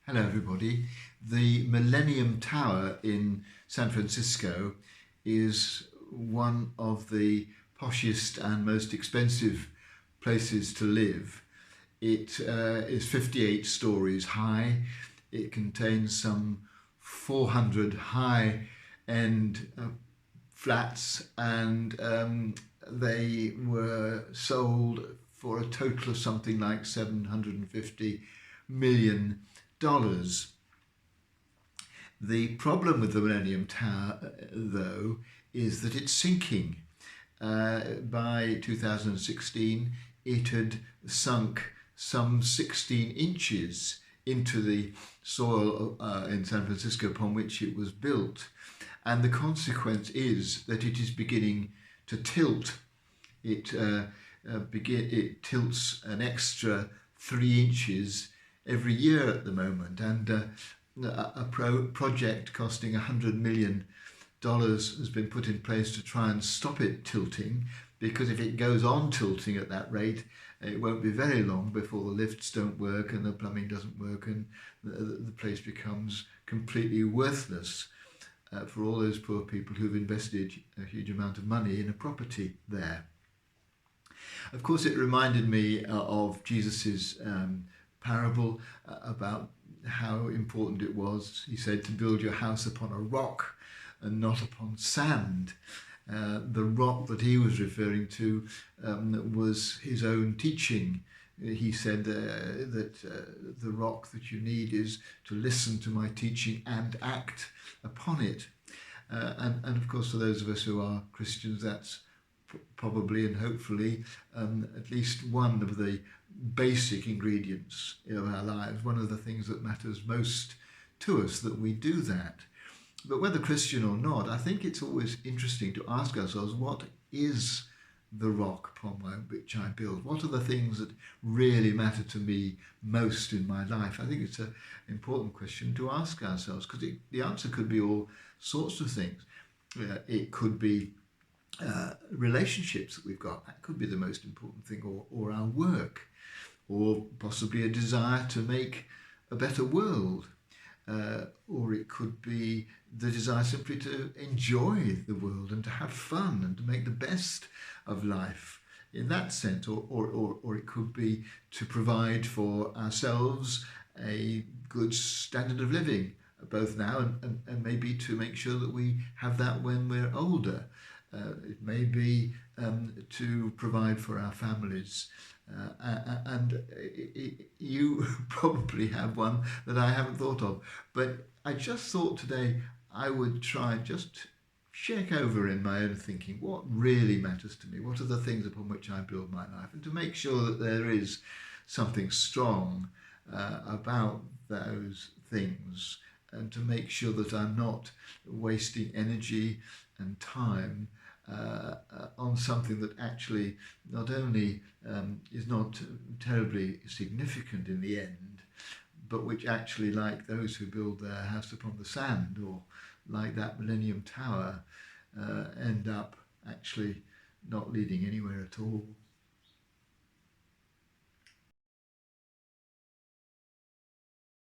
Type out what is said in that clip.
Hello everybody. The Millennium Tower in San Francisco is one of the poshest and most expensive places to live. It is 58 stories high. It contains some 400 high-end flats, and they were sold for a total of something like $750 million. The problem with the Millennium Tower, though, is that it's sinking. By 2016, it had sunk some 16 inches into the soil in San Francisco upon which it was built. And the consequence is that it is beginning to tilt. It tilts an extra 3 inches every year at the moment, and a project costing $100 million has been put in place to try and stop it tilting, because if it goes on tilting at that rate, it won't be very long before the lifts don't work and the plumbing doesn't work, and the place becomes completely worthless for all those poor people who've invested a huge amount of money in a property there. Of course, it reminded me of Jesus's parable about how important it was, he said, to build your house upon a rock and not upon sand. The rock that he was referring to was his own teaching. He said that the rock that you need is to listen to my teaching and act upon it. And of course, for those of us who are Christians, that's probably and hopefully at least one of the basic ingredients of our lives, one of the things that matters most to us, that we do that. But whether Christian or not, I think it's always interesting to ask ourselves, what is the rock upon which I build? What are the things that really matter to me most in my life? I think it's an important question to ask ourselves, because the answer could be all sorts of things. It could be relationships that we've got. That could be the most important thing, or our work, or possibly a desire to make a better world. Or it could be the desire simply to enjoy the world and to have fun and to make the best of life in that sense. Or it could be to provide for ourselves a good standard of living, both now and maybe to make sure that we have that when we're older. It may be to provide for our families. And you probably have one that I haven't thought of. But I just thought today I would try and just check over in my own thinking what really matters to me. What are the things upon which I build my life? And to make sure that there is something strong about those things, and to make sure that I'm not wasting energy and time on something that actually not only is not terribly significant in the end, but which actually, like those who build their house upon the sand, or like that Millennium Tower, end up actually not leading anywhere at all.